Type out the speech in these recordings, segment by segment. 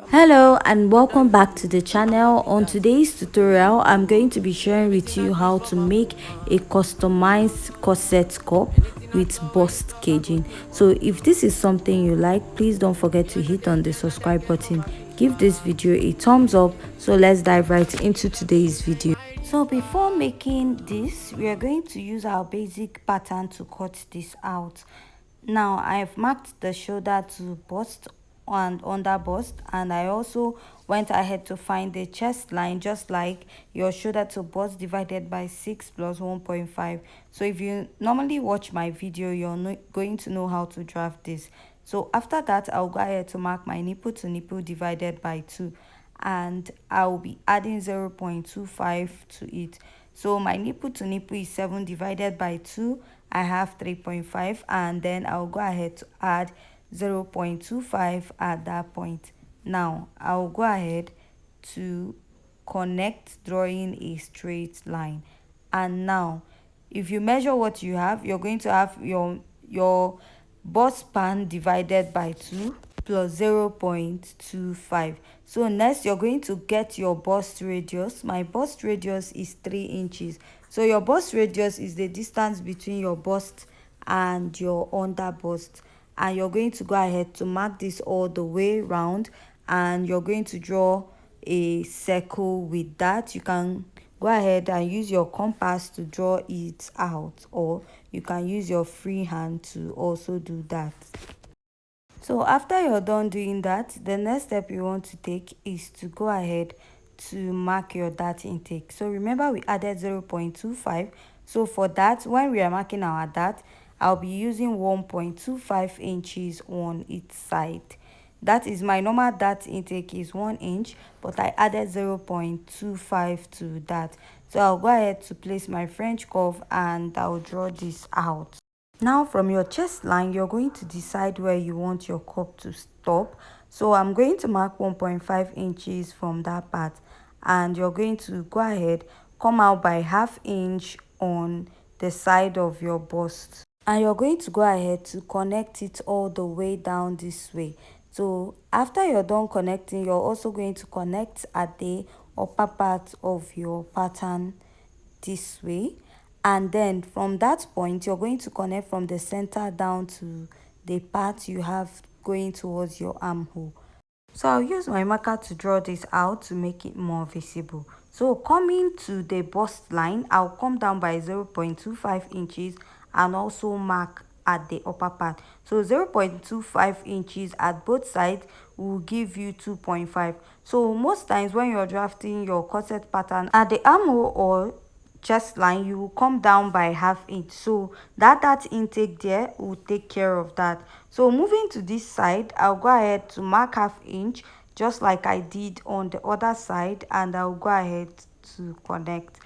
Hello and welcome back to the channel. On today's tutorial I'm going to be sharing with you how to make a customized corset cup with bust caging. So if this is something you like, please don't forget to hit on the subscribe button, give this video a thumbs up. So let's dive right into today's video. So before making this, we are going to use our basic pattern to cut this out. Now I have marked the shoulder to bust and under bust, and I also went ahead to find the chest line, just like your shoulder to bust divided by 6 plus 1.5. So if you normally watch my video, you're going to know how to draft this. So after that, I'll go ahead to mark my nipple to nipple divided by 2, and I'll be adding 0.25 to it. So my nipple to nipple is 7 divided by 2. I have 3.5, and then I'll go ahead to add 0.25 at that point. Now I'll go ahead to connect, drawing a straight line. And now if you measure what you have, you're going to have your bust span divided by 2 plus 0.25. So next you're going to get your bust radius. My bust radius is 3 inches. So your bust radius is the distance between your bust and your under bust, and you're going to go ahead to mark this all the way round, and you're going to draw a circle with that. You can go ahead and use your compass to draw it out, or you can use your free hand to also do that. So after you're done doing that, the next step you want to take is to go ahead to mark your dart intake. So remember we added 0.25. So for that, when we are marking our dart, I'll be using 1.25 inches on each side. That is my normal dart intake is 1 inch, but I added 0.25 to that. So I'll go ahead to place my French curve and I'll draw this out. Now from your chest line, you're going to decide where you want your cup to stop. So I'm going to mark 1.5 inches from that part, and you're going to go ahead, come out by ½ inch on the side of your bust, and you're going to go ahead to connect it all the way down this way. So after you're done connecting, you're also going to connect at the upper part of your pattern this way, and then from that point you're going to connect from the center down to the part you have going towards your armhole. So I'll use my marker to draw this out to make it more visible. So coming to the bust line, I'll come down by 0.25 inches and also mark at the upper part. So 0.25 inches at both sides will give you 2.5. So most times when you're drafting your corset pattern at the armhole or chest line, you will come down by ½ inch. So that intake there will take care of that. So moving to this side, I'll go ahead to mark ½ inch just like I did on the other side, and I'll go ahead to connect.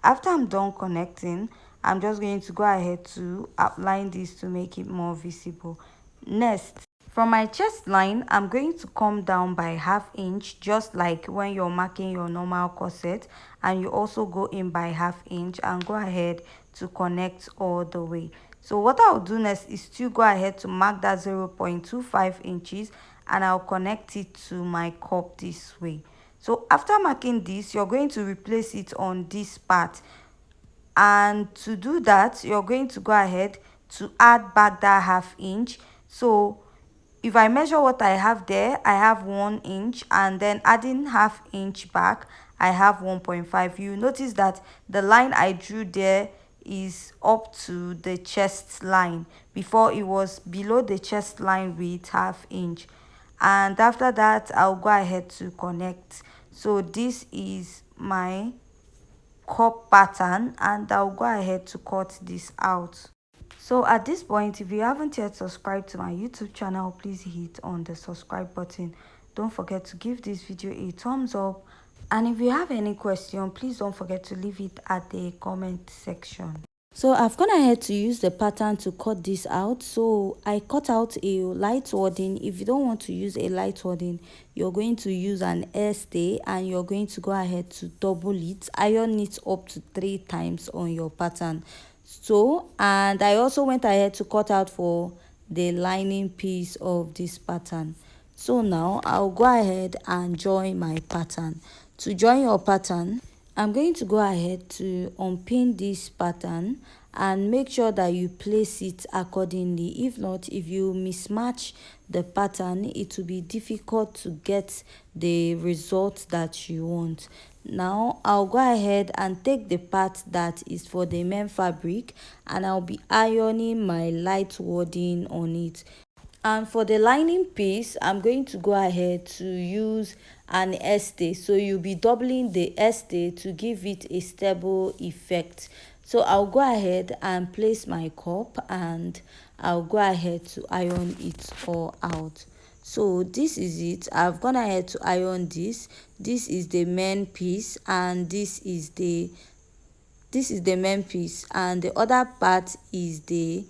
After I'm done connecting, I'm just going to go ahead to outline this to make it more visible. Next, from my chest line, I'm going to come down by ½ inch, just like when you're marking your normal corset, and you also go in by ½ inch and go ahead to connect all the way. So what I'll do next is to go ahead to mark that 0.25 inches, and I'll connect it to my cup this way. So after marking this, you're going to replace it on this part, and to do that you're going to go ahead to add back that ½ inch. So if I measure what I have there, I have 1 inch, and then adding ½ inch back, I have 1.5. You notice that the line I drew there is up to the chest line. Before it was below the chest line with ½ inch. And after that, I'll go ahead to connect. So this is my cup pattern, and I'll go ahead to cut this out. So at this point, if you haven't yet subscribed to my YouTube channel, please hit on the subscribe button. Don't forget to give this video a thumbs up, and if you have any question, please don't forget to leave it at the comment section. So I've gone ahead to use the pattern to cut this out. So I cut out a light wadding. If you don't want to use a light wadding, you're going to use an air stay, and you're going to go ahead to double it, iron it up to 3 times on your pattern. So, and I also went ahead to cut out for the lining piece of this pattern. So now I'll go ahead and join my pattern. To join your pattern, I'm going to go ahead to unpin this pattern and make sure that you place it accordingly. If not, if you mismatch the pattern, it will be difficult to get the result that you want. Now I'll go ahead and take the part that is for the main fabric, and I'll be ironing my light wording on it. And for the lining piece, I'm going to go ahead to use an estee. So you'll be doubling the estee to give it a stable effect. So I'll go ahead and place my cup, and I'll go ahead to iron it all out. So this is it. I've gone ahead to iron this. This is the main piece, and this is the main piece, and the other part is the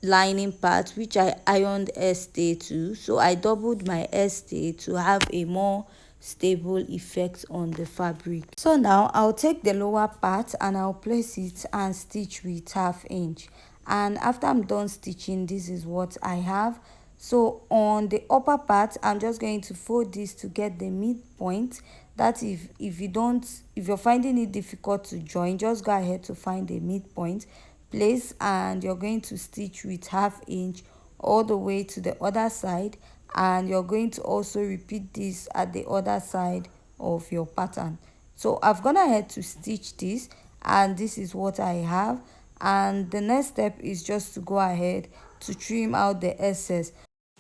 lining part, which I ironed stay to. So I doubled my stay to have a more stable effect on the fabric. So now I'll take the lower part and I'll place it and stitch with 1/2 inch. And after I'm done stitching, this is what I have. So on the upper part, I'm just going to fold this to get the midpoint. That if you're finding it difficult to join, just go ahead to find the midpoint place, and you're going to stitch with 1/2 inch all the way to the other side, and you're going to also repeat this at the other side of your pattern. So I've gone ahead to stitch this, and this is what I have. And the next step is just to go ahead to trim out the excess.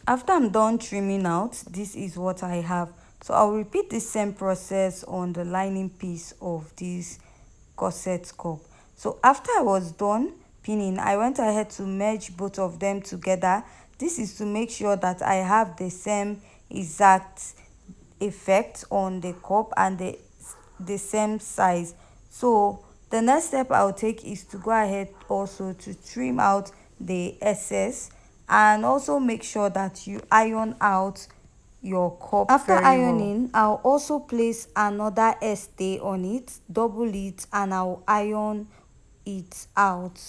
After I'm done trimming out, this is what I have. So I'll repeat the same process on the lining piece of this corset cup. So after I was done pinning, I went ahead to merge both of them together. This is to make sure that I have the same exact effect on the cup and the same size. So the next step I'll take is to go ahead also to trim out the excess, and also make sure that you iron out your cup. After ironing, I'll also place another stay on it, double it, and I'll iron it out.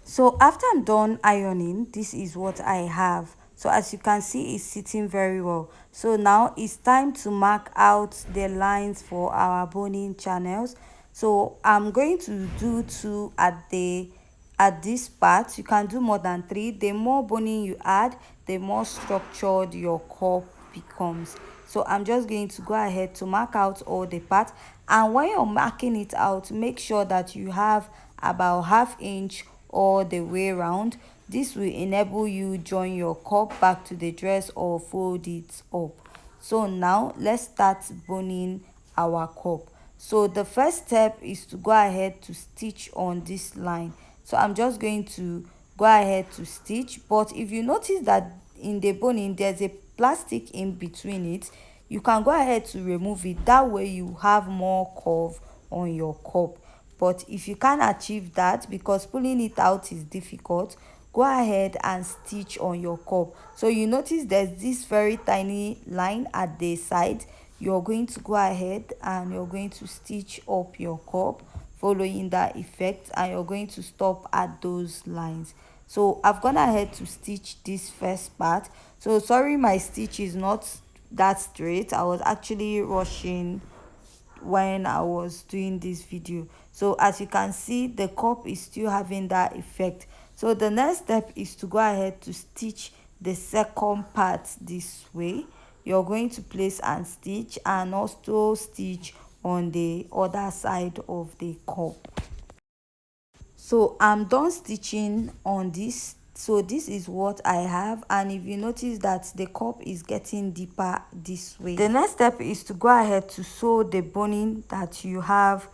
So after I'm done ironing, this is what I have. So as you can see, it's sitting very well. So now it's time to mark out the lines for our boning channels. So I'm going to do 2 at this part. You can do more than 3. The more boning you add, the more structured your cup becomes. So I'm just going to go ahead to mark out all the parts, and when you're marking it out, make sure that you have about 1/2 inch all the way around. This will enable you join your cup back to the dress or fold it up. So now let's start boning our cup. So the first step is to go ahead to stitch on this line. So I'm just going to go ahead to stitch, but if you notice that in the boning there's a plastic in between it, you can go ahead to remove it. That way you have more curve on your cup. But if you can't achieve that because pulling it out is difficult, go ahead and stitch on your cup. So you notice there's this very tiny line at the side. You're going to go ahead and you're going to stitch up your cup following that effect, and you're going to stop at those lines. So I've gone ahead to stitch this first part. So sorry, my stitch is not that straight. I was actually rushing when I was doing this video. So as you can see, the cup is still having that effect. So the next step is to go ahead to stitch the second part this way. You're going to place and stitch, and also stitch on the other side of the cup. So I'm done stitching on this. So this is what I have, and if you notice that the cup is getting deeper this way, the next step is to go ahead to sew the boning that you have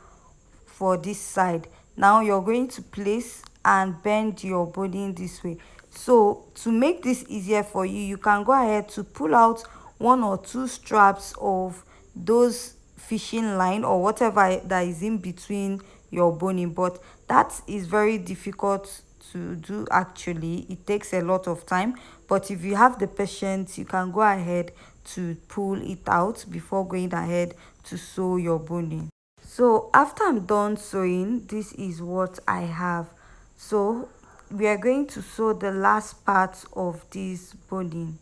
for this side. Now you're going to place and bend your boning this way. So to make this easier for you, you can go ahead to pull out 1 or 2 straps of those fishing line or whatever that is in between your boning, but that is very difficult to do. Actually, it takes a lot of time, but if you have the patience, you can go ahead to pull it out before going ahead to sew your boning. So after I'm done sewing, this is what I have. So we are going to sew the last part of this boning.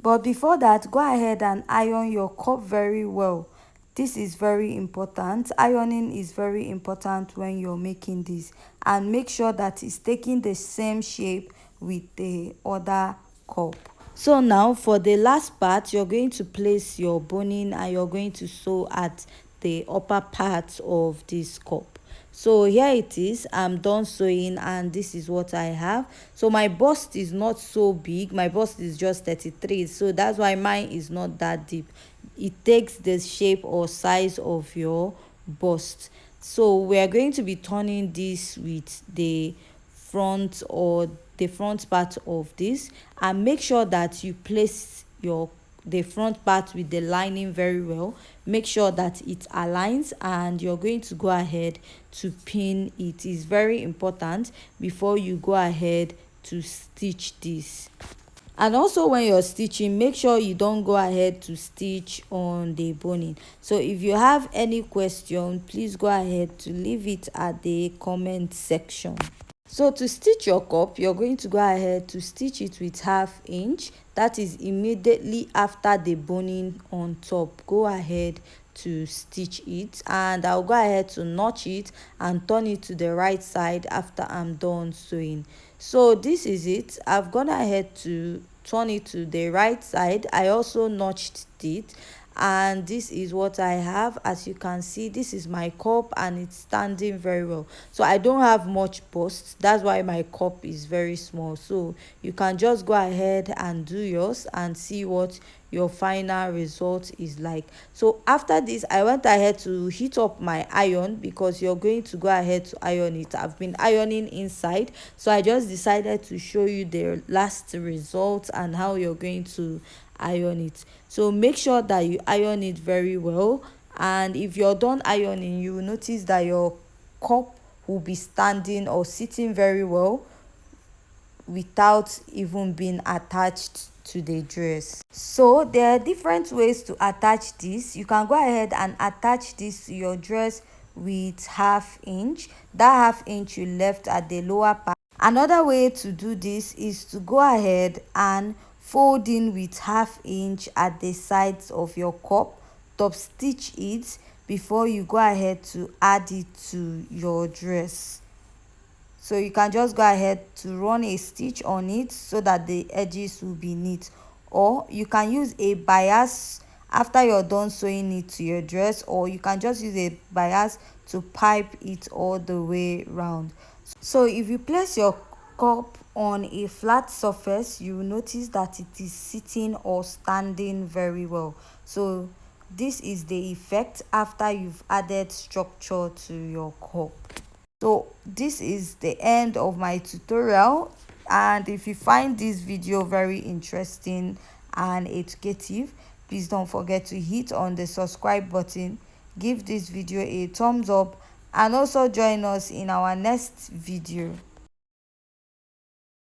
But before that, go ahead and iron your cup very well. This is very important. Ironing is very important when you're making this, and make sure that it's taking the same shape with the other cup. So now for the last part, you're going to place your boning and you're going to sew at the upper part of this cup. So here it is, I'm done sewing and this is what I have. So my bust is not so big, my bust is just 33, so that's why mine is not that deep. It takes the shape or size of your bust. So we are going to be turning this with the front or the front part of this, and make sure that you place your the front part with the lining very well. Make sure that it aligns, and you're going to go ahead to pin it. Is very important before you go ahead to stitch this. And also when you're stitching, make sure you don't go ahead to stitch on the boning. So if you have any question, please go ahead to leave it at the comment section. So to stitch your cup, you're going to go ahead to stitch it with 1/2 inch. That is immediately after the boning on top. Go ahead to stitch it, and I'll go ahead to notch it and turn it to the right side after I'm done sewing. So this is it. I've gone ahead to turn it to the right side. I also notched it, and this is what I have. As you can see, this is my cup and it's standing very well. So I don't have much bust, that's why my cup is very small. So you can just go ahead and do yours and see what your final result is like. So after this, I went ahead to heat up my iron, because you're going to go ahead to iron it. I've been ironing inside, so I just decided to show you the last result and how you're going to iron it. So make sure that you iron it very well, and if you're done ironing, you will notice that your cup will be standing or sitting very well without even being attached to the dress. So there are different ways to attach this. You can go ahead and attach this to your dress with 1/2 inch. That 1/2 inch you left at the lower part. Another way to do this is to go ahead and fold in with 1/2 inch at the sides of your cup, top stitch it before you go ahead to add it to your dress. So you can just go ahead to run a stitch on it so that the edges will be neat, or you can use a bias after you're done sewing it to your dress, or you can just use a bias to pipe it all the way round. So if you place your cup on a flat surface, you will notice that it is sitting or standing very well. So this is the effect after you've added structure to your cup. So this is the end of my tutorial, and if you find this video very interesting and educative, please don't forget to hit on the subscribe button, give this video a thumbs up, and also join us in our next video.